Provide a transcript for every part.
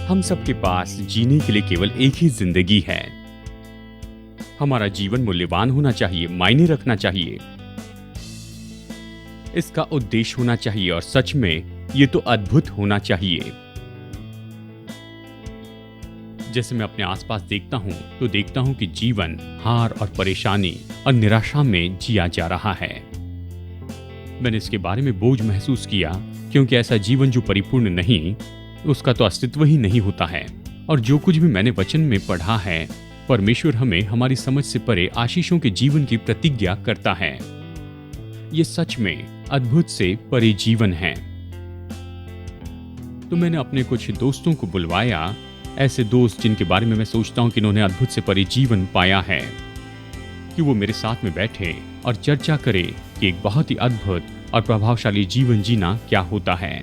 हम सबके पास जीने के लिए केवल एक ही जिंदगी है। हमारा जीवन मूल्यवान होना चाहिए, मायने रखना चाहिए, इसका उद्देश्य होना चाहिए और सच में ये तो अद्भुत होना चाहिए। जैसे मैं अपने आसपास देखता हूं तो देखता हूं कि जीवन हार और परेशानी और निराशा में जिया जा रहा है। मैंने इसके बारे में बोझ महसूस किया, क्योंकि ऐसा जीवन जो परिपूर्ण नहीं, उसका तो अस्तित्व ही नहीं होता है। और जो कुछ भी मैंने वचन में पढ़ा है, परमेश्वर हमें हमारी समझ से परे आशीषों के जीवन की प्रतिज्ञा करता है। ये सच में अद्भुत से परे जीवन है। तो मैंने अपने कुछ दोस्तों को बुलवाया, ऐसे दोस्त जिनके बारे में मैं सोचता हूं कि इन्होंने अद्भुत से परे जीवन पाया है, कि वो मेरे साथ में बैठे और चर्चा करें कि एक बहुत ही अद्भुत और प्रभावशाली जीवन जीना क्या होता है।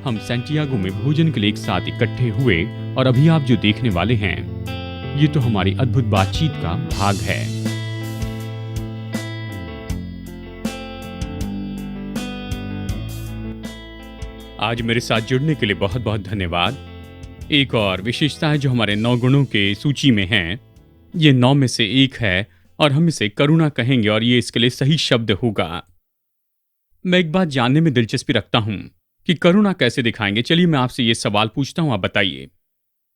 हम सैंटियागो में भोजन के लिए एक साथ इकट्ठे हुए और अभी आप जो देखने वाले हैं, ये तो हमारी अद्भुत बातचीत का भाग है। आज मेरे साथ जुड़ने के लिए बहुत बहुत धन्यवाद। एक और विशेषता है जो हमारे 9 गुणों के सूची में है, ये 9 में से एक है और हम इसे करुणा कहेंगे और ये इसके लिए सही शब्द होगा। मैं एक बात जानने में दिलचस्पी रखता हूं कि करुणा कैसे दिखाएंगे। चलिए मैं आपसे ये सवाल पूछता हूं, आप बताइए।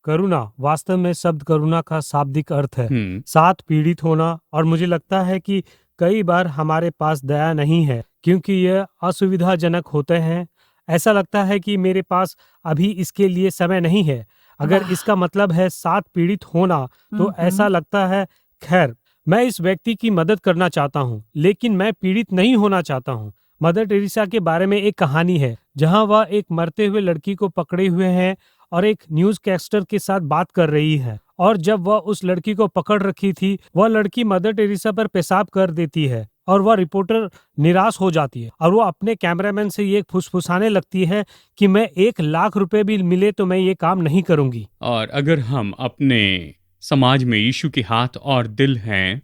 करुणा वास्तव में शब्द करुणा का शाब्दिक अर्थ है साथ पीड़ित होना, और मुझे लगता है कि कई बार हमारे पास दया नहीं है क्योंकि यह असुविधाजनक होते हैं। ऐसा लगता है कि मेरे पास अभी इसके लिए समय नहीं है। अगर इसका मतलब है साथ पीड़ित होना, तो ऐसा लगता है खैर मैं इस व्यक्ति की मदद करना चाहता हूँ, लेकिन मैं पीड़ित नहीं होना चाहता हूँ। मदर टेरेसा के बारे में एक कहानी है जहाँ वह एक मरते हुए लड़की को पकड़े हुए हैं और एक न्यूज कैस्टर के साथ बात कर रही है, और जब वह उस लड़की को पकड़ रखी थी, वह लड़की मदर टेरेसा पर पेशाब कर देती है और वह रिपोर्टर निराश हो जाती है और वो अपने कैमरामैन से ये फुसफुसाने लगती है कि मैं 1,00,000 रुपए भी मिले तो मैं ये काम नहीं करूंगी। और अगर हम अपने समाज में यीशु के हाथ और दिल हैं,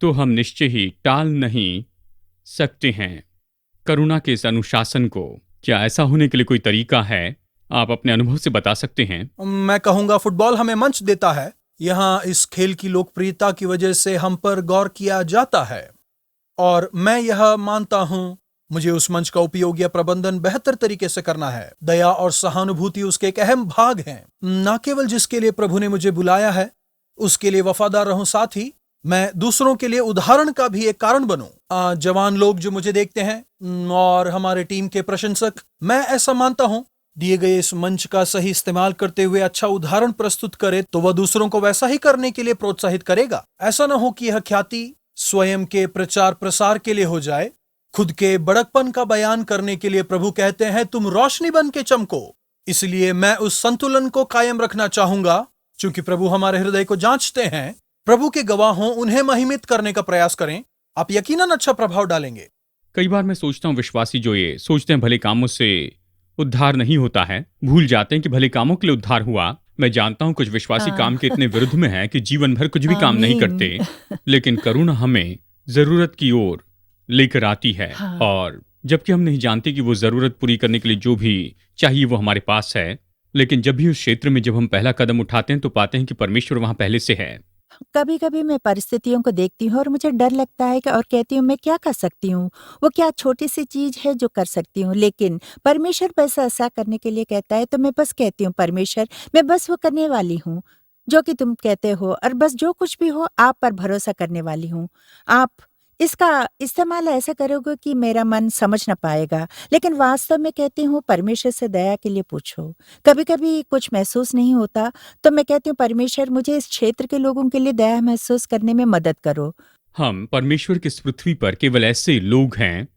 तो हम निश्चय ही टाल नहीं सकते हैं करुणा के इस अनुशासन को। क्या ऐसा होने के लिए कोई तरीका है? आप अपने अनुभव से बता सकते हैं। मैं कहूँगा फुटबॉल हमें मंच देता है। यहाँ इस खेल की लोकप्रियता की वजह से हम पर गौर किया जाता है, और मैं यह मानता हूँ मुझे उस मंच का उपयोग या प्रबंधन बेहतर तरीके से करना है। दया और सहानुभूति उसके एक अहम भाग हैं। न केवल जिसके लिए प्रभु ने मुझे बुलाया है उसके लिए वफादार रहूं, साथ ही मैं दूसरों के लिए उदाहरण का भी एक कारण बनूं। जवान लोग जो मुझे देखते हैं और हमारे टीम के प्रशंसक, मैं ऐसा मानता हूं दिए गए इस मंच का सही इस्तेमाल करते हुए अच्छा उदाहरण प्रस्तुत करे तो वह दूसरों को वैसा ही करने के लिए प्रोत्साहित करेगा। ऐसा न हो कि यह ख्याति स्वयं के प्रचार प्रसार के लिए हो जाए। खुद के बड़कपन का बयान करने के लिए प्रभु कहते हैं तुम रोशनी बन के चमको। इसलिए मैं उस संतुलन को कायम रखना चाहूंगा। चूंकि प्रभु हमारे हृदय को जांचते हैं, प्रभु के गवाह हों, उन्हें महिमित करने का प्रयास करें। आप यकीनन अच्छा प्रभाव डालेंगे। कई बार मैं सोचता हूँ विश्वासी जो ये सोचते हैं भले कामों से उद्धार नहीं होता है, भूल जाते हैं कि भले कामों के लिए उद्धार हुआ। मैं जानता हूँ कुछ विश्वासी काम के इतने विरुद्ध में है कि जीवन भर कुछ भी काम नहीं करते, लेकिन करुणा हमें जरूरत की ओर लेकर आती है। और जबकि हम नहीं जानते कि वो जरूरत पूरी करने के लिए जो भी चाहिए वो हमारे पास है, लेकिन जब भी उस क्षेत्र में जब हम पहला कदम उठाते हैं तो पाते हैं कि परमेश्वर वहां पहले से है। कभी कभी मैं परिस्थितियों को देखती हूँ और मुझे डर लगता है कि और कहती हूँ मैं क्या कर सकती हूँ, वो क्या छोटी सी चीज है जो कर सकती हूँ। लेकिन परमेश्वर बस ऐसा करने के लिए कहता है तो मैं बस कहती हूँ परमेश्वर मैं बस वो करने वाली हूँ जो कि तुम कहते हो, और बस जो कुछ भी हो आप पर भरोसा करने वाली हूँ। आप इसका इस्तेमाल ऐसा करोगे कि मेरा मन समझ ना पाएगा, लेकिन वास्तव में कहती हूँ परमेश्वर से दया के लिए पूछो। कभी कभी कुछ महसूस नहीं होता तो मैं कहती हूँ परमेश्वर मुझे इस क्षेत्र के लोगों के लिए दया महसूस करने में मदद करो। हम परमेश्वर की इस पृथ्वी पर केवल ऐसे लोग हैं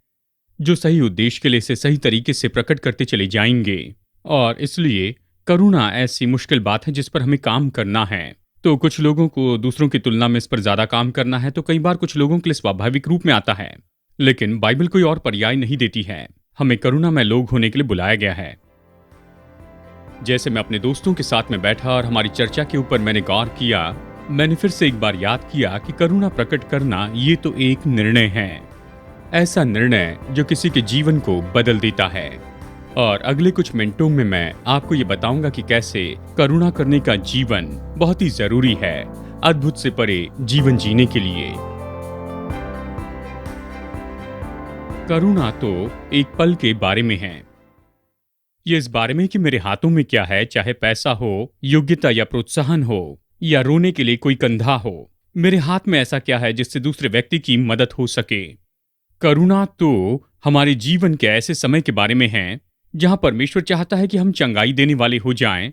जो सही उद्देश्य के लिए इसे सही तरीके से प्रकट करते चले जाएंगे, और इसलिए करुणा ऐसी मुश्किल बात है जिस पर हमें काम करना है। तो कुछ लोगों को दूसरों की तुलना में इस पर ज्यादा काम करना है, तो कई बार कुछ लोगों के लिए स्वाभाविक रूप में आता है, लेकिन बाइबल कोई और पर्याय नहीं देती है। हमें करुणामय लोग होने के लिए बुलाया गया है। जैसे मैं अपने दोस्तों के साथ में बैठा और हमारी चर्चा के ऊपर मैंने गौर किया, मैंने फिर से एक बार याद किया कि करुणा प्रकट करना ये तो एक निर्णय है, ऐसा निर्णय जो किसी के जीवन को बदल देता है। और अगले कुछ मिनटों में मैं आपको ये बताऊंगा कि कैसे करुणा करने का जीवन बहुत ही जरूरी है अद्भुत से परे जीवन जीने के लिए। करुणा तो एक पल के बारे में है। ये इस बारे में कि मेरे हाथों में क्या है, चाहे पैसा हो, योग्यता या प्रोत्साहन हो, या रोने के लिए कोई कंधा हो। मेरे हाथ में ऐसा क्या है जिससे दूसरे व्यक्ति की मदद हो सके। करुणा तो हमारे जीवन के ऐसे समय के बारे में है जहां परमेश्वर चाहता है कि हम चंगाई देने वाले हो जाएं,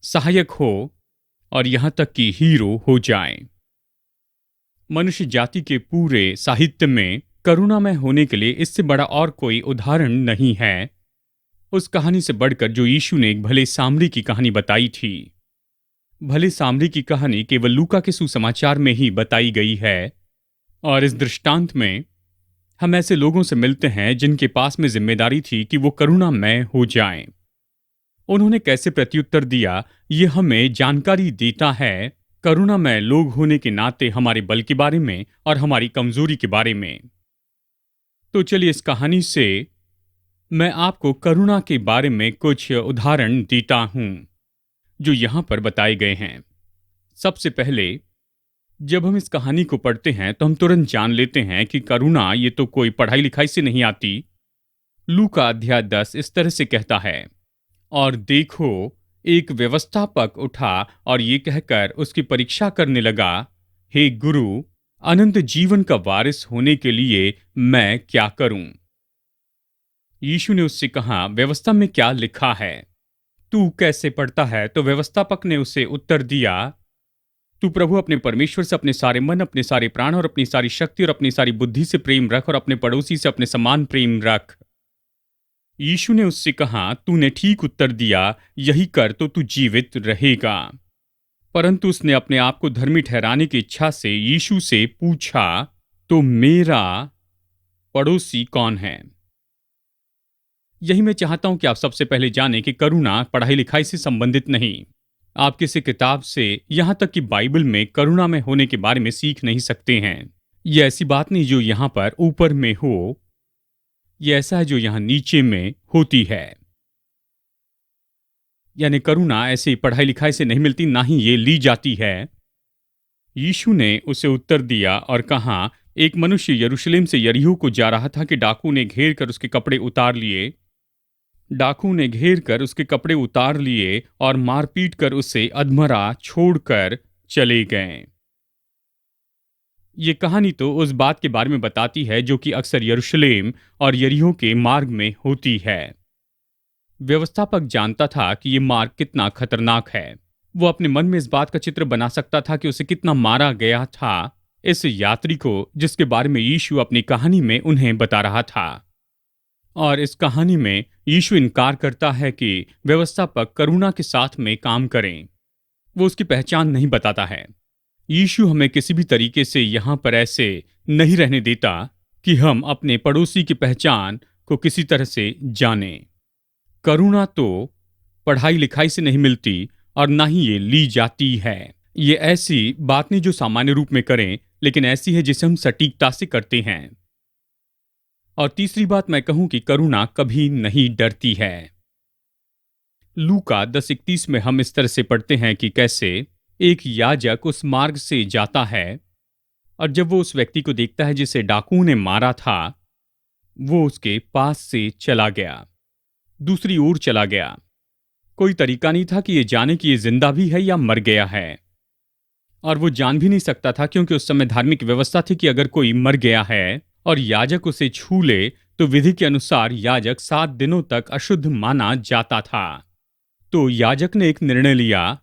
सहायक हो और यहां तक कि हीरो हो जाएं। मनुष्य जाति के पूरे साहित्य में करुणामय होने के लिए इससे बड़ा और कोई उदाहरण नहीं है, उस कहानी से बढ़कर जो यीशु ने एक भले सामरी की कहानी बताई थी। भले सामरी की कहानी केवल लूका के सुसमाचार में ही बताई गई है, और इस दृष्टांत में हम ऐसे लोगों से मिलते हैं जिनके पास में जिम्मेदारी थी कि वो करुणामय हो जाएं। उन्होंने कैसे प्रत्युत्तर दिया, ये हमें जानकारी देता है करुणामय लोग होने के नाते हमारे बल के बारे में और हमारी कमजोरी के बारे में। तो चलिए इस कहानी से मैं आपको करुणा के बारे में कुछ उदाहरण देता हूं जो यहां पर बताए गए हैं। सबसे पहले जब हम इस कहानी को पढ़ते हैं तो हम तुरंत जान लेते हैं कि करुणा ये तो कोई पढ़ाई लिखाई से नहीं आती। लूका अध्याय 10 इस तरह से कहता है, और देखो एक व्यवस्थापक उठा और ये कहकर उसकी परीक्षा करने लगा, हे गुरु, अनंत जीवन का वारिस होने के लिए मैं क्या करूं? यीशु ने उससे कहा, व्यवस्था में क्या लिखा है, तू कैसे पढ़ता है? तो व्यवस्थापक ने उसे उत्तर दिया, तू प्रभु अपने परमेश्वर से अपने सारे मन, अपने सारे प्राण और अपनी सारी शक्ति और अपनी सारी बुद्धि से प्रेम रख, और अपने पड़ोसी से अपने समान प्रेम रख। यीशु ने उससे कहा, तूने ठीक उत्तर दिया, यही कर तो तू जीवित रहेगा। परंतु उसने अपने आप को धर्मी ठहराने की इच्छा से यीशु से पूछा, तो मेरा पड़ोसी कौन है? यही मैं चाहता हूं कि आप सबसे पहले जानें कि करुणा पढ़ाई लिखाई से संबंधित नहीं। आप किसी किताब से, यहां तक कि बाइबल में करुणा में होने के बारे में सीख नहीं सकते हैं। यह ऐसी बात नहीं जो यहां पर ऊपर में हो, यह ऐसा है जो यहां नीचे में होती है। यानी करुणा ऐसे पढ़ाई लिखाई से नहीं मिलती, ना ही ये ली जाती है। यीशु ने उसे उत्तर दिया और कहा, एक मनुष्य यरूशलेम से यरीहो को जा रहा था कि डाकू ने घेर कर उसके कपड़े उतार लिए। डाकू ने घेर कर उसके कपड़े उतार लिए और मारपीट कर उसे अधमरा छोड़कर चले गए। ये कहानी तो उस बात के बारे में बताती है जो कि अक्सर यरूशलेम और यरीहो के मार्ग में होती है। व्यवस्थापक जानता था कि ये मार्ग कितना खतरनाक है। वो अपने मन में इस बात का चित्र बना सकता था कि उसे कितना मारा गया था, इस यात्री को जिसके बारे में यीशु अपनी कहानी में उन्हें बता रहा था। और इस कहानी में यीशु इनकार करता है कि व्यवस्थापक करुणा के साथ में काम करें। वो उसकी पहचान नहीं बताता है। यीशु हमें किसी भी तरीके से यहां पर ऐसे नहीं रहने देता कि हम अपने पड़ोसी की पहचान को किसी तरह से जानें। करुणा तो पढ़ाई लिखाई से नहीं मिलती और ना ही ये ली जाती है। ये ऐसी बात नहीं जो सामान्य रूप में करें, लेकिन ऐसी है जिसे हम सटीकता से करते हैं। और तीसरी बात मैं कहूं कि करुणा कभी नहीं डरती है। लूका 10:31 में हम इस तरह से पढ़ते हैं कि कैसे एक याजक उस मार्ग से जाता है, और जब वो उस व्यक्ति को देखता है जिसे डाकुओं ने मारा था, वो उसके पास से चला गया, दूसरी ओर चला गया। कोई तरीका नहीं था कि ये जाने कि ये जिंदा भी है या मर गया है। और वो जान भी नहीं सकता था क्योंकि उस समय धार्मिक व्यवस्था थी कि अगर कोई मर गया है और याजक उसे छू ले तो विधि के अनुसार याजक 7 दिनों तक अशुद्ध माना जाता था। तो याजक ने एक निर्णय लिया,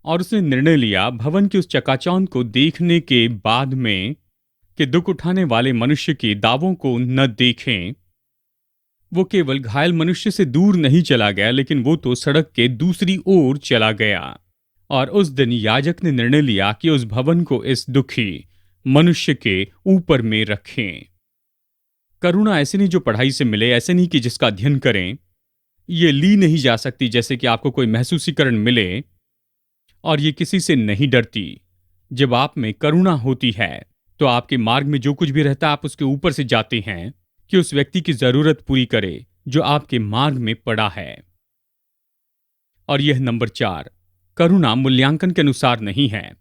और उसने निर्णय लिया भवन की उस चकाचौंध को देखने के बाद में कि दुख उठाने वाले मनुष्य के दावों को न देखें। वो केवल घायल मनुष्य से दूर नहीं चला गया, लेकिन वो तो सड़क के दूसरी ओर चला गया। और उस दिन याजक ने निर्णय लिया कि उस भवन को इस दुखी मनुष्य के ऊपर में रखें। करुणा ऐसे नहीं जो पढ़ाई से मिले, ऐसे नहीं कि जिसका अध्ययन करें। ये ली नहीं जा सकती जैसे कि आपको कोई महसूसीकरण मिले, और ये किसी से नहीं डरती। जब आप में करुणा होती है तो आपके मार्ग में जो कुछ भी रहता है आप उसके ऊपर से जाते हैं कि उस व्यक्ति की जरूरत पूरी करे, जो आपके मार्ग में पड़ा है। और यह नंबर 4, करुणा मूल्यांकन के अनुसार नहीं है।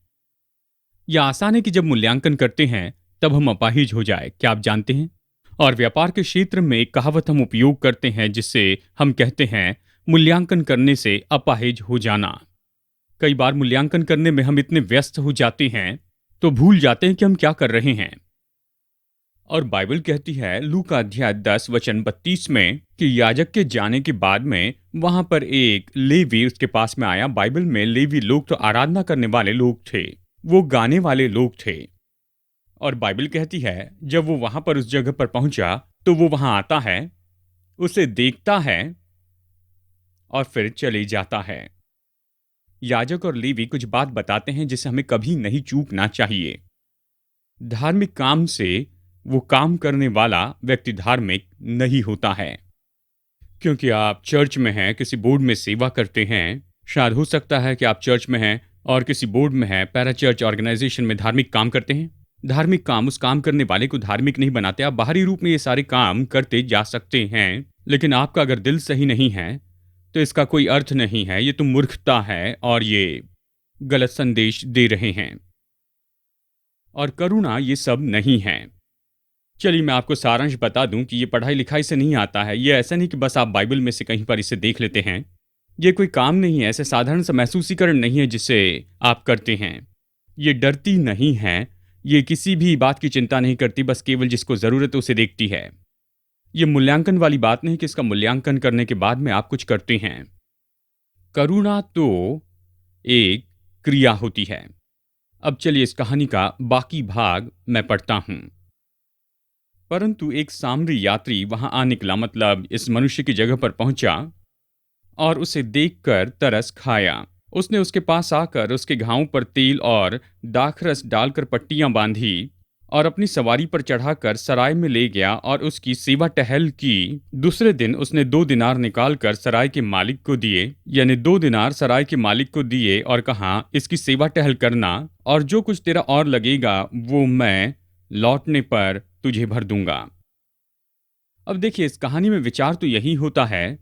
यह आसान है कि जब मूल्यांकन करते हैं तब हम अपाहिज हो जाए, क्या आप जानते हैं? और व्यापार के क्षेत्र में एक कहावत हम उपयोग करते हैं जिससे हम कहते हैं मूल्यांकन करने से अपाहिज हो जाना। कई बार मूल्यांकन करने में हम इतने व्यस्त हो जाते हैं तो भूल जाते हैं कि हम क्या कर रहे हैं। और बाइबल कहती है लूका अध्याय 10 वचन 32 में कि याजक के जाने के बाद में वहां पर एक लेवी उसके पास में आया। बाइबल में लेवी लोग तो आराधना करने वाले लोग थे, वो गाने वाले लोग थे। और बाइबल कहती है जब वो वहां पर उस जगह पर पहुंचा तो वो वहां आता है, उसे देखता है और फिर चले जाता है। याजक और लेवी कुछ बात बताते हैं जिसे हमें कभी नहीं चूकना चाहिए। धार्मिक काम से वो काम करने वाला व्यक्ति धार्मिक नहीं होता है। क्योंकि आप चर्च में हैं, किसी बोर्ड में सेवा करते हैं, शायद हो सकता है कि आप चर्च में हैं और किसी बोर्ड में हैं, पैरा चर्च ऑर्गेनाइजेशन में धार्मिक काम करते हैं। धार्मिक काम उस काम करने वाले को धार्मिक नहीं बनाते। आप बाहरी रूप में ये सारे काम करते जा सकते हैं, लेकिन आपका अगर दिल सही नहीं है तो इसका कोई अर्थ नहीं है। ये तो मूर्खता है और ये गलत संदेश दे रहे हैं। और करुणा ये सब नहीं है। चलिए मैं आपको सारांश बता दूं कि ये पढ़ाई लिखाई से नहीं आता है। ये ऐसा नहीं कि बस आप बाइबल में से कहीं पर इसे देख लेते हैं। ये कोई काम नहीं है, ऐसे साधारण सा महसूसीकरण नहीं है जिसे आप करते हैं। ये डरती नहीं है, ये किसी भी बात की चिंता नहीं करती, बस केवल जिसको जरूरत है उसे देखती है। ये मूल्यांकन वाली बात नहीं कि इसका मूल्यांकन करने के बाद में आप कुछ करते हैं। करुणा तो एक क्रिया होती है। अब चलिए इस कहानी का बाकी भाग मैं पढ़ता हूं। परंतु एक सामरी यात्री वहां आ निकला, मतलब इस मनुष्य की जगह पर पहुंचा और उसे देखकर तरस खाया। उसने उसके पास आकर उसके घावों पर तेल और दाखरस डालकर पट्टियां बांधी और अपनी सवारी पर चढ़ाकर सराय में ले गया और उसकी सेवा टहल की। दूसरे दिन उसने 2 दिनार निकालकर सराय के मालिक को दिए, यानी 2 दिनार सराय के मालिक को दिए और कहा इसकी सेवा टहल करना और जो कुछ तेरा और लगेगा वो मैं लौटने पर तुझे भर दूंगा। अब देखिए इस कहानी में विचार तो यही होता है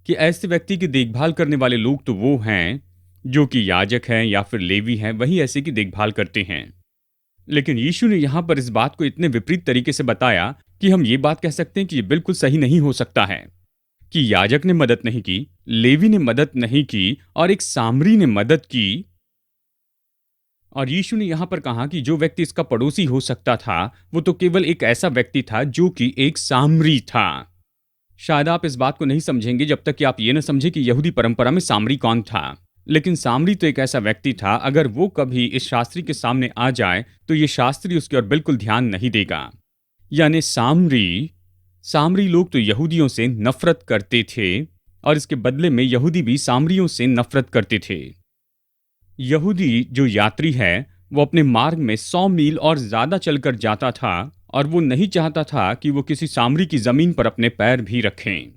कि ऐसे व्यक्ति की देखभाल करने वाले लोग तो वो हैं जो कि याजक हैं या फिर लेवी हैं, वही ऐसे की देखभाल करते हैं। लेकिन यीशु ने यहां पर इस बात को इतने विपरीत तरीके से बताया कि हम ये बात कह सकते हैं कि ये बिल्कुल सही नहीं हो सकता है कि याजक ने मदद नहीं की, लेवी ने मदद नहीं की और एक सामरी ने मदद की। और यीशु ने यहां पर कहा कि जो व्यक्ति इसका पड़ोसी हो सकता था वो तो केवल एक ऐसा व्यक्ति था जो कि एक सामरी था। शायद आप इस बात को नहीं समझेंगे जब तक कि आप ये न समझे कि यहूदी परंपरा में सामरी कौन था। लेकिन सामरी तो एक ऐसा व्यक्ति था, अगर वो कभी इस शास्त्री के सामने आ जाए तो ये शास्त्री उसकी ओर बिल्कुल ध्यान नहीं देगा। यानी सामरी लोग तो यहूदियों से नफरत करते थे और इसके बदले में यहूदी भी सामरियों से नफरत करते थे। यहूदी जो यात्री है वो अपने मार्ग में 100 मील और ज्यादा चलकर जाता था और वो नहीं चाहता था कि वो किसी सामरी की जमीन पर अपने पैर भी रखें।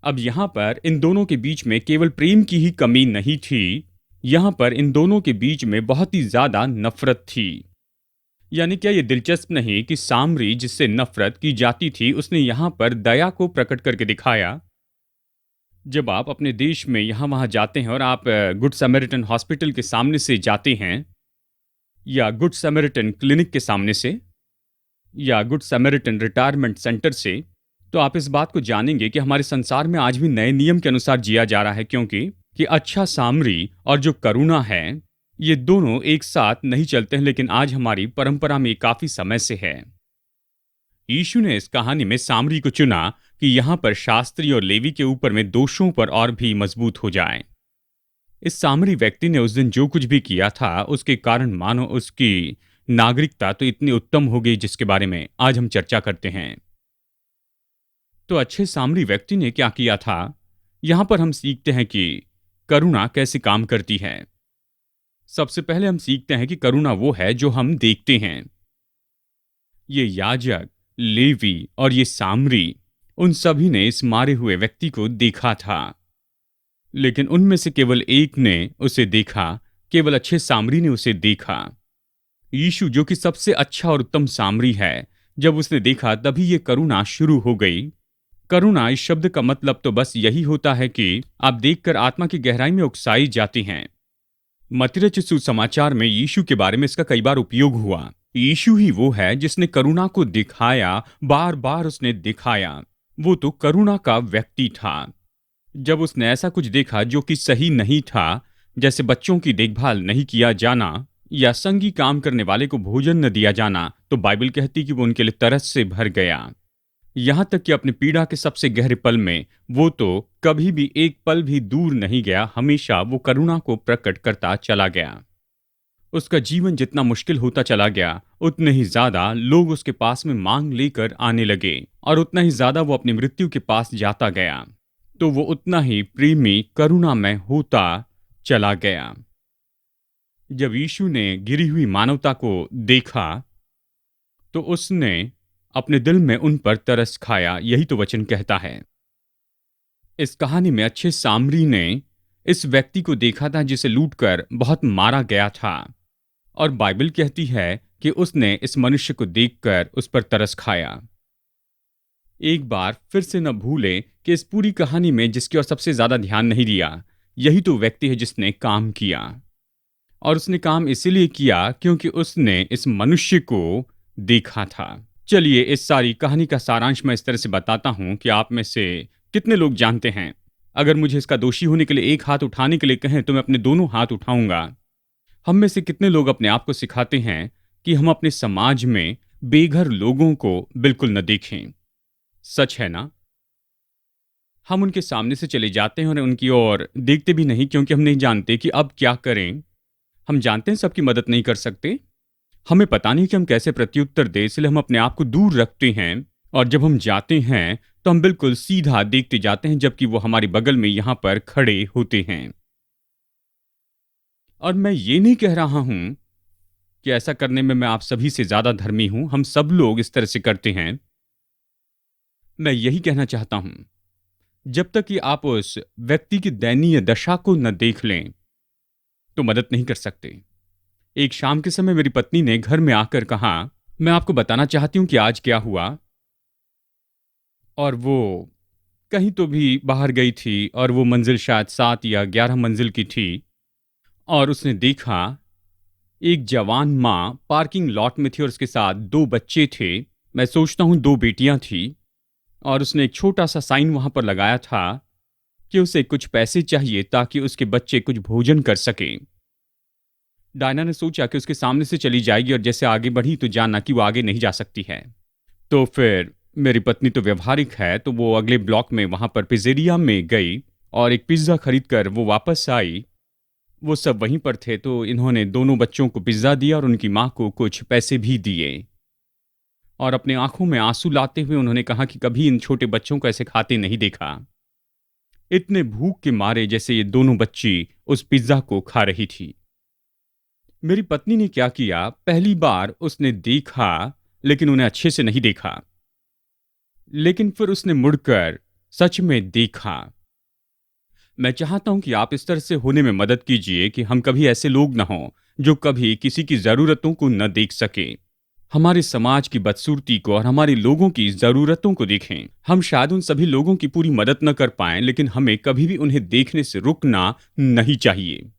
अब यहां पर इन दोनों के बीच में केवल प्रेम की ही कमी नहीं थी, यहां पर इन दोनों के बीच में बहुत ही ज्यादा नफरत थी। यानी क्या ये दिलचस्प नहीं कि सामरी जिससे नफरत की जाती थी उसने यहां पर दया को प्रकट करके दिखाया। जब आप अपने देश में यहां वहां जाते हैं और आप गुड समरिटन हॉस्पिटल के सामने से जाते हैं या गुड समरिटन क्लिनिक के सामने से या गुड समरिटन रिटायरमेंट सेंटर से, तो आप इस बात को जानेंगे कि हमारे संसार में आज भी नए नियम के अनुसार जिया जा रहा है, क्योंकि कि अच्छा सामरी और जो करुणा है ये दोनों एक साथ नहीं चलते हैं। लेकिन आज हमारी परंपरा में काफी समय से है। यीशु ने इस कहानी में सामरी को चुना कि यहां पर शास्त्री और लेवी के ऊपर में दोषों पर और भी मजबूत हो जाए। इस सामरी व्यक्ति ने उस दिन जो कुछ भी किया था उसके कारण मानो उसकी नागरिकता तो इतनी उत्तम हो गई जिसके बारे में आज हम चर्चा करते हैं। तो अच्छे सामरी व्यक्ति ने क्या किया था, यहां पर हम सीखते हैं कि करुणा कैसे काम करती है। सबसे पहले हम सीखते हैं कि करुणा वो है जो हम देखते हैं। ये याजक, लेवी और ये सामरी, उन सभी ने इस मारे हुए व्यक्ति को देखा था, लेकिन उनमें से केवल एक ने उसे देखा, केवल अच्छे सामरी ने उसे देखा। यीशु जो कि सबसे अच्छा और उत्तम सामरी है, जब उसने देखा तभी ये करुणा शुरू हो गई। करुणा इस शब्द का मतलब तो बस यही होता है कि आप देखकर आत्मा की गहराई में उकसाई जाती हैं। मत्ती रचित सुसमाचार में यीशु के बारे में इसका कई बार उपयोग हुआ। यीशु ही वो है जिसने करुणा को दिखाया, बार बार उसने दिखाया। वो तो करुणा का व्यक्ति था। जब उसने ऐसा कुछ देखा जो कि सही नहीं था, जैसे बच्चों की देखभाल नहीं किया जाना या संगी काम करने वाले को भोजन न दिया जाना, तो बाइबल कहती कि वो उनके लिए तरस से भर गया। यहां तक कि अपनी पीड़ा के सबसे गहरे पल में वो तो कभी भी एक पल भी दूर नहीं गया, हमेशा वो करुणा को प्रकट करता चला गया। उसका जीवन जितना मुश्किल होता चला गया, उतने ही ज्यादा लोग उसके पास में मांग लेकर आने लगे और उतना ही ज्यादा वो अपनी मृत्यु के पास जाता गया, तो वो उतना ही प्रेमी करुणामय होता चला गया। जब यीशु ने गिरी हुई मानवता को देखा तो उसने अपने दिल में उन पर तरस खाया, यही तो वचन कहता है। इस कहानी में अच्छे सामरी ने इस व्यक्ति को देखा था जिसे लूटकर बहुत मारा गया था, और बाइबल कहती है कि उसने इस मनुष्य को देखकर उस पर तरस खाया। एक बार फिर से न भूले कि इस पूरी कहानी में जिसकी ओर सबसे ज्यादा ध्यान नहीं दिया, यही तो व्यक्ति है जिसने काम किया। और उसने काम इसीलिए किया क्योंकि उसने इस मनुष्य को देखा था। चलिए इस सारी कहानी का सारांश मैं इस तरह से बताता हूं कि आप में से कितने लोग जानते हैं। अगर मुझे इसका दोषी होने के लिए एक हाथ उठाने के लिए कहें तो मैं अपने दोनों हाथ उठाऊंगा। हम में से कितने लोग अपने आप को सिखाते हैं कि हम अपने समाज में बेघर लोगों को बिल्कुल न देखें? सच है ना? हम उनके सामने से चले जाते हैं और उनकी ओर देखते भी नहीं, क्योंकि हम नहीं जानते कि अब क्या करें। हम जानते हैं सबकी मदद नहीं कर सकते, हमें पता नहीं कि हम कैसे प्रत्युत्तर दें, इसलिए हम अपने आप को दूर रखते हैं। और जब हम जाते हैं तो हम बिल्कुल सीधा देखते जाते हैं, जबकि वो हमारे बगल में यहां पर खड़े होते हैं। और मैं ये नहीं कह रहा हूं कि ऐसा करने में मैं आप सभी से ज्यादा धर्मी हूं, हम सब लोग इस तरह से करते हैं। मैं यही कहना चाहता हूं, जब तक कि आप उस व्यक्ति की दयनीय दशा को न देख लें तो मदद नहीं कर सकते। एक शाम के समय मेरी पत्नी ने घर में आकर कहा, मैं आपको बताना चाहती हूं कि आज क्या हुआ। और वो कहीं तो भी बाहर गई थी और वो मंजिल शायद 7 या 11 मंजिल की थी, और उसने देखा एक जवान माँ पार्किंग लॉट में थी और उसके साथ 2 बच्चे थे। मैं सोचता हूं 2 बेटियां थी, और उसने एक छोटा सा साइन वहां पर लगाया था कि उसे कुछ पैसे चाहिए ताकि उसके बच्चे कुछ भोजन कर सके। डायना ने सोचा कि उसके सामने से चली जाएगी और जैसे आगे बढ़ी तो जानना कि वो आगे नहीं जा सकती है। तो फिर मेरी पत्नी तो व्यवहारिक है, तो वो अगले ब्लॉक में वहां पर पिज़्ज़ेरिया में गई और एक पिज्ज़ा खरीद कर वो वापस आई। वो सब वहीं पर थे, तो इन्होंने दोनों बच्चों को पिज्ज़ा दिया और उनकी माँ को कुछ पैसे भी दिए। और अपने आंखों में आंसू लाते हुए उन्होंने कहा कि कभी इन छोटे बच्चों को ऐसे खाते नहीं देखा, इतने भूख के मारे जैसे ये दोनों बच्ची उस पिज्ज़ा को खा रही थी। मेरी पत्नी ने क्या किया, पहली बार उसने देखा लेकिन उन्हें अच्छे से नहीं देखा, लेकिन फिर उसने मुड़कर सच में देखा। मैं चाहता हूं कि आप इस तरह से होने में मदद कीजिए कि हम कभी ऐसे लोग न हों जो कभी किसी की जरूरतों को न देख सके। हमारे समाज की बदसूरती को और हमारे लोगों की जरूरतों को देखें। हम शायद उन सभी लोगों की पूरी मदद न कर पाएं, लेकिन हमें कभी भी उन्हें देखने से रुकना नहीं चाहिए।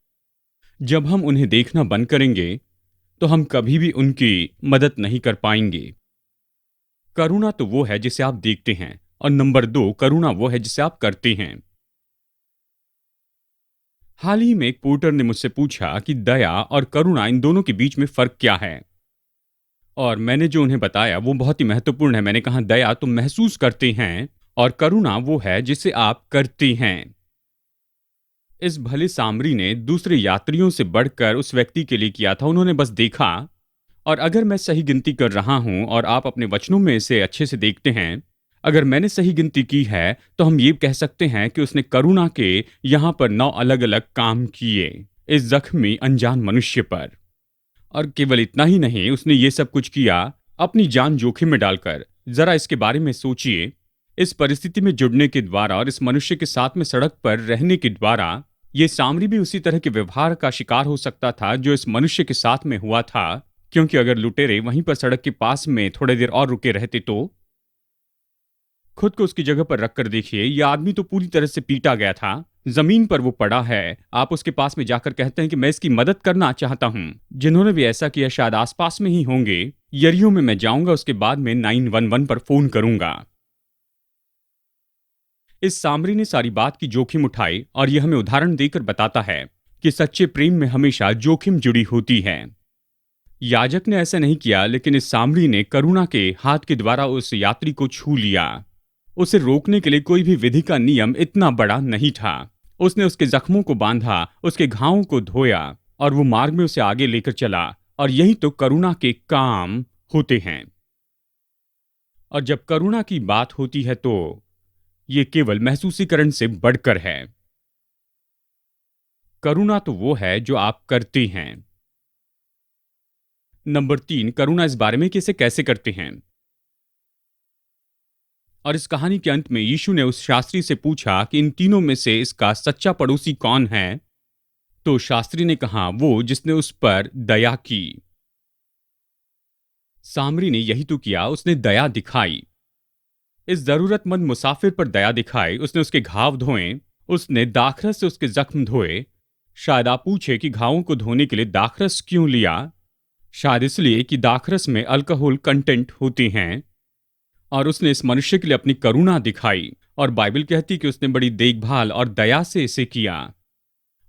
जब हम उन्हें देखना बंद करेंगे तो हम कभी भी उनकी मदद नहीं कर पाएंगे। करुणा तो वो है जिसे आप देखते हैं, और नंबर 2, करुणा वो है जिसे आप करते हैं। हाल ही में एक पोर्टर ने मुझसे पूछा कि दया और करुणा, इन दोनों के बीच में फर्क क्या है, और मैंने जो उन्हें बताया वो बहुत ही महत्वपूर्ण है। मैंने कहा, दया तुम महसूस करते हैं और करुणा वो है जिसे आप करते हैं। इस भले सामरी ने दूसरे यात्रियों से बढ़कर उस व्यक्ति के लिए किया था। उन्होंने बस देखा, और अगर मैं सही गिनती कर रहा हूं और आप अपने वचनों में इसे अच्छे से देखते हैं, अगर मैंने सही गिनती की है तो हम ये कह सकते हैं कि उसने करुणा के यहां पर 9 अलग अलग काम किए इस जख्मी अनजान मनुष्य पर। और केवल इतना ही नहीं, उसने ये सब कुछ किया अपनी जान जोखिम में डालकर। जरा इसके बारे में सोचिए। इस परिस्थिति में जुड़ने के द्वारा और इस मनुष्य के साथ में सड़क पर रहने के द्वारा ये सामरी भी उसी तरह के व्यवहार का शिकार हो सकता था जो इस मनुष्य के साथ में हुआ था, क्योंकि अगर लुटेरे वहीं पर सड़क के पास में थोड़ी देर और रुके रहते खुद को उसकी जगह पर रखकर देखिए, यह आदमी तो पूरी तरह से पीटा गया था, जमीन पर वो पड़ा है। आप उसके पास में जाकर कहते हैं कि मैं इसकी मदद करना चाहता हूं। जिन्होंने भी ऐसा किया शायद आसपास में ही होंगे। यरियो में मैं जाऊंगा, उसके बाद में 911 पर फोन करूंगा। इस सामरी ने सारी बात की जोखिम उठाई और यह हमें उदाहरण देकर बताता है कि सच्चे प्रेम में हमेशा जोखिम जुड़ी होती है। याजक ने ऐसा नहीं किया, लेकिन इस सामरी ने करुणा के हाथ के द्वारा उस यात्री को छू लिया। उसे रोकने के लिए कोई भी विधि का नियम इतना बड़ा नहीं था। उसने उसके जख्मों को बांधा, उसके घावों को धोया और वो मार्ग में उसे आगे लेकर चला। और यही तो करुणा के काम होते हैं। और जब करुणा की बात होती है तो ये केवल महसूसीकरण से बढ़कर है। करुणा तो वो है जो आप करते हैं। नंबर 3, करुणा इस बारे में कि इसे कैसे करते हैं। और इस कहानी के अंत में यीशु ने उस शास्त्री से पूछा कि इन तीनों में से इसका सच्चा पड़ोसी कौन है। तो शास्त्री ने कहा, वो जिसने उस पर दया की। सामरी ने यही तो किया, उसने दया दिखाई। इस जरूरतमंद मुसाफिर पर दया दिखाई। उसने उसके घाव धोए, उसने दाखरस से उसके जख्म धोए। शायद आप पूछे कि घावों को धोने के लिए दाखरस क्यों लिया। शायद इसलिए कि दाखरस में अल्कोहल कंटेंट होते हैं। और उसने इस मनुष्य के लिए अपनी करुणा दिखाई। और बाइबल कहती कि उसने बड़ी देखभाल और दया से इसे किया।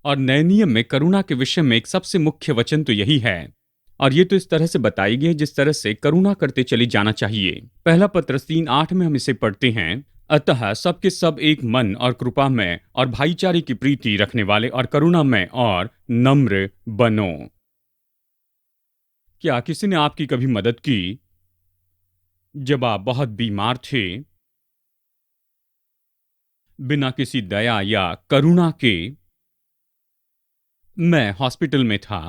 और नए नियम में करुणा के विषय में एक सबसे मुख्य वचन तो यही है। और ये तो इस तरह से बताई गई है जिस तरह से करुणा करते चले जाना चाहिए। पहला पत्रस 3:8 में हम इसे पढ़ते हैं, अतः सबके सब एक मन और कृपा में और भाईचारे की प्रीति रखने वाले और करुणा में और नम्र बनो। क्या किसी ने आपकी कभी मदद की जब आप बहुत बीमार थे? बिना किसी दया या करुणा के। मैं हॉस्पिटल में था,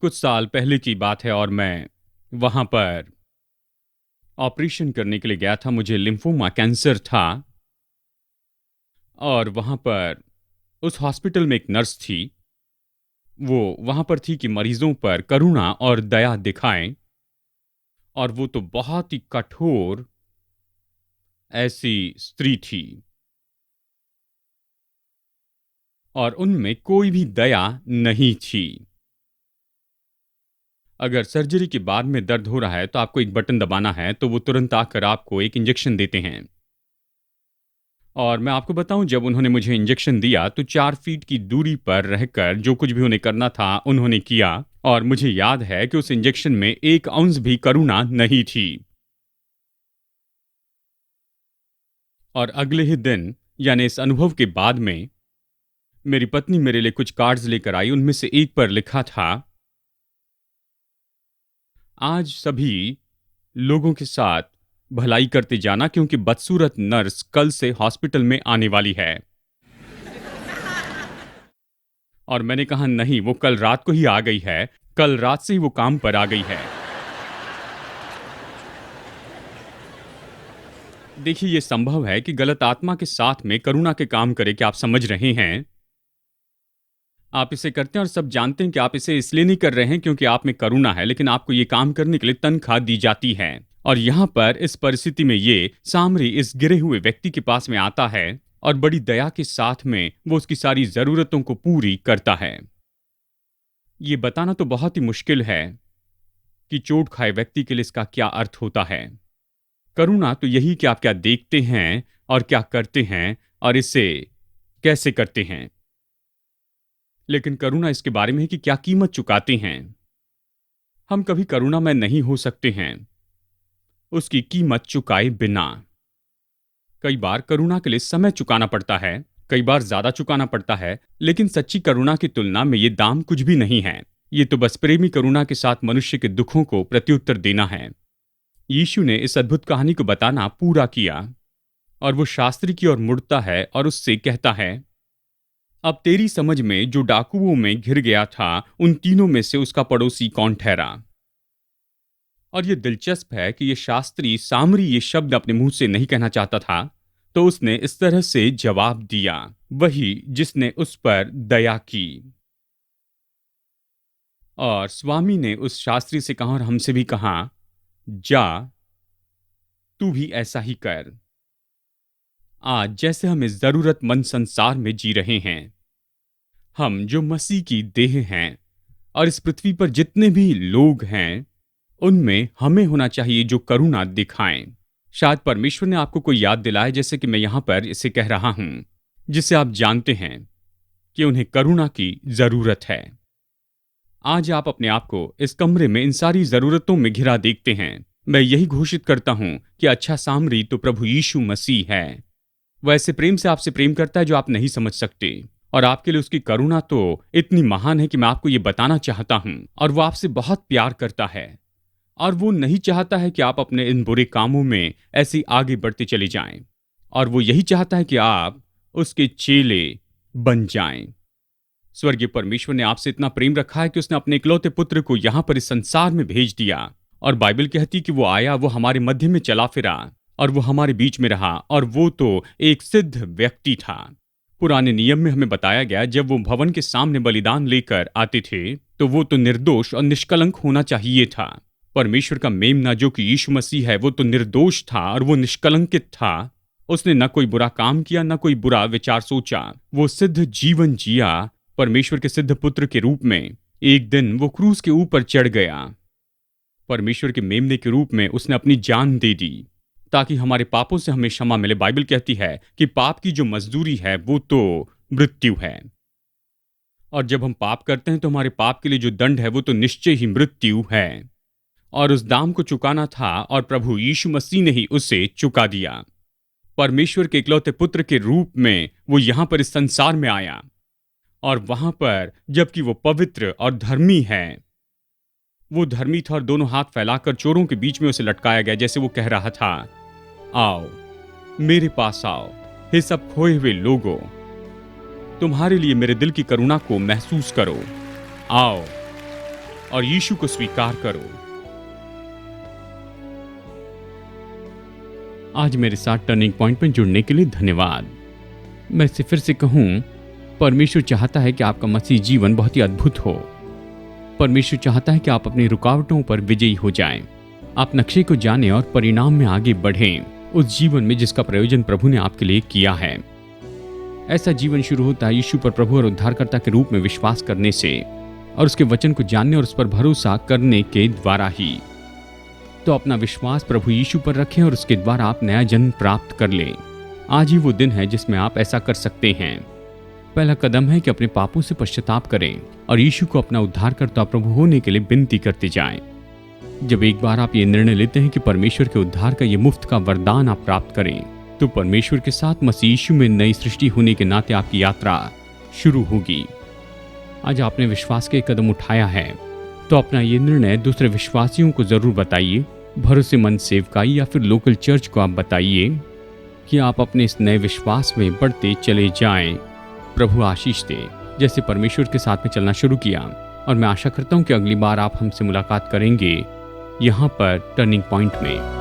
कुछ साल पहले की बात है, और मैं वहां पर ऑपरेशन करने के लिए गया था। मुझे लिम्फोमा कैंसर था। और वहां पर उस हॉस्पिटल में एक नर्स थी। वो वहां पर थी कि मरीजों पर करुणा और दया दिखाएं। और वो तो बहुत ही कठोर ऐसी स्त्री थी, और उनमें कोई भी दया नहीं थी। अगर सर्जरी के बाद में दर्द हो रहा है तो आपको एक बटन दबाना है, तो वो तुरंत आकर आपको एक इंजेक्शन देते हैं। और मैं आपको बताऊं, जब उन्होंने मुझे इंजेक्शन दिया तो 4 फीट की दूरी पर रहकर जो कुछ भी उन्हें करना था उन्होंने किया। और मुझे याद है कि उस इंजेक्शन में 1 औंस भी करुणा नहीं थी। और अगले ही दिन, यानी इस अनुभव के बाद में, मेरी पत्नी मेरे लिए कुछ कार्ड्स लेकर आई। उनमें से एक पर लिखा था, आज सभी लोगों के साथ भलाई करते जाना, क्योंकि बदसूरत नर्स कल से हॉस्पिटल में आने वाली है। और मैंने कहा, नहीं, वो कल रात को ही आ गई है। कल रात से ही वो काम पर आ गई है। देखिए, ये संभव है कि गलत आत्मा के साथ में करुणा के काम करे। कि आप समझ रहे हैं? आप इसे करते हैं और सब जानते हैं कि आप इसे इसलिए नहीं कर रहे हैं क्योंकि आप में करुणा है, लेकिन आपको ये काम करने के लिए तनख्वाह दी जाती है। और यहाँ पर इस परिस्थिति में ये सामरी इस गिरे हुए व्यक्ति के पास में आता है और बड़ी दया के साथ में वो उसकी सारी जरूरतों को पूरी करता है। ये बताना तो बहुत ही मुश्किल है कि चोट खाए व्यक्ति के लिए इसका क्या अर्थ होता है। करुणा तो यही कि आप क्या देखते हैं और क्या करते हैं और इसे कैसे करते हैं। लेकिन करुणा इसके बारे में है कि क्या कीमत चुकाते हैं। हम कभी करुणामय नहीं हो सकते हैं उसकी कीमत चुकाए बिना। कई बार करुणा के लिए समय चुकाना पड़ता है, कई बार ज्यादा चुकाना पड़ता है, लेकिन सच्ची करुणा की तुलना में ये दाम कुछ भी नहीं है। ये तो बस प्रेमी करुणा के साथ मनुष्य के दुखों को प्रत्युत्तर देना है। यीशु ने इस अद्भुत कहानी को बताना पूरा किया और वो शास्त्री की ओर मुड़ता है और उससे कहता है, अब तेरी समझ में जो डाकुओं में घिर गया था, उन तीनों में से उसका पड़ोसी कौन ठहरा। और ये दिलचस्प है कि ये शास्त्री सामरी ये शब्द अपने मुंह से नहीं कहना चाहता था, तो उसने इस तरह से जवाब दिया, वही जिसने उस पर दया की। और स्वामी ने उस शास्त्री से कहा और हमसे भी कहा, जा तू भी ऐसा ही कर। आज जैसे हम इस जरूरतमंद संसार में जी रहे हैं, हम जो मसीह की देह हैं और इस पृथ्वी पर जितने भी लोग हैं, उनमें हमें होना चाहिए जो करुणा दिखाएं। शायद परमेश्वर ने आपको कोई याद दिलाए, जैसे कि मैं यहां पर इसे कह रहा हूं, जिससे आप जानते हैं कि उन्हें करुणा की जरूरत है। आज आप अपने आप को इस कमरे में इन सारी जरूरतों में घिरा देखते हैं। मैं यही घोषित करता हूं कि अच्छा सामरी तो प्रभु यीशु मसीह है। वह ऐसे प्रेम से आपसे प्रेम करता है जो आप नहीं समझ सकते, और आपके लिए उसकी करुणा तो इतनी महान है कि मैं आपको ये बताना चाहता हूं। और वो आपसे बहुत प्यार करता है, और वो नहीं चाहता है कि आप अपने इन बुरे कामों में ऐसे आगे बढ़ते चले जाएं, और वो यही चाहता है कि आप उसके चेले बन जाएं। स्वर्गीय परमेश्वर ने आपसे इतना प्रेम रखा है कि उसने अपने इकलौते पुत्र को यहां पर इस संसार में भेज दिया। और बाइबल कहती कि वो आया, वो हमारे मध्य में चला फिरा, और वो हमारे बीच में रहा, और वो तो एक सिद्ध व्यक्ति था। पुराने नियम में हमें बताया गया, जब वो भवन के सामने बलिदान लेकर आते थे तो वो तो निर्दोष और निष्कलंक होना चाहिए था। परमेश्वर का मेमना जो कि यीशु मसीह है, वो तो निर्दोष था और वो निष्कलंकित था। उसने न कोई बुरा काम किया, न कोई बुरा विचार सोचा। वो सिद्ध जीवन जिया परमेश्वर के सिद्ध पुत्र के रूप में। एक दिन वो क्रूस के ऊपर चढ़ गया। परमेश्वर के मेमने के रूप में उसने अपनी जान दे दी ताकि हमारे पापों से हमें क्षमा मिले। बाइबल कहती है कि पाप की जो मजदूरी है वो तो मृत्यु है, और जब हम पाप करते हैं तो हमारे पाप के लिए जो दंड है वो तो निश्चय ही मृत्यु है, और उस दाम को चुकाना था और प्रभु यीशु मसीह ने ही उसे चुका दिया। परमेश्वर के इकलौते पुत्र के रूप में वो यहां पर इस संसार में आया, और वहां पर जबकि वो पवित्र और धर्मी है, वो धर्मी था और दोनों हाथ फैलाकर चोरों के बीच में उसे लटकाया गया, जैसे वो कह रहा था, आओ मेरे पास आओ, हे सब खोए हुए लोगों, तुम्हारे लिए मेरे दिल की करुणा को महसूस करो। आओ और यीशु को स्वीकार करो। आज मेरे साथ टर्निंग पॉइंट में जुड़ने के लिए धन्यवाद। मैं इसे फिर से कहूं, परमेश्वर चाहता है कि आपका मसीह जीवन बहुत ही अद्भुत हो। परमेश्वर चाहता है कि आप अपनी रुकावटों पर विजयी हो जाएं। आप नक्शे को जानें और परिणाम में आगे बढ़ें, उस जीवन में जिसका प्रयोजन प्रभु ने आपके लिए किया है। ऐसा जीवन शुरू होता है यीशु पर प्रभु और उद्धारकर्ता के रूप में विश्वास करने से, और उसके वचन को जानने और उस पर भरोसा करने के द्वारा ही। तो अपना विश्वास प्रभु यीशु पर रखें और उसके द्वारा आप नया जन्म प्राप्त कर लें। आज ही वो दिन है जिसमें आप ऐसा कर सकते हैं। पहला कदम है कि अपने पापों से पश्चाताप करें और यीशु को अपना उद्धारकर्ता प्रभु होने के लिए विनती करते जाएं। जब एक बार आप ये निर्णय लेते हैं कि परमेश्वर के उद्धार का ये मुफ्त का वरदान आप प्राप्त करें, तो परमेश्वर के साथ मसीह यीशु में नई सृष्टि होने के नाते आपकी यात्रा शुरू होगी। आज आपने विश्वास के कदम उठाया है, तो अपना ये निर्णय दूसरे विश्वासियों को जरूर बताइए। भरोसेमंद सेवकाई या फिर लोकल चर्च को आप बताइए कि आप अपने इस नए विश्वास में बढ़ते चले जाएं। प्रभु आशीष दे। जैसे परमेश्वर के साथ में चलना शुरू किया, और मैं आशा करता हूं कि अगली बार आप हमसे मुलाकात करेंगे यहाँ पर टर्निंग पॉइंट में।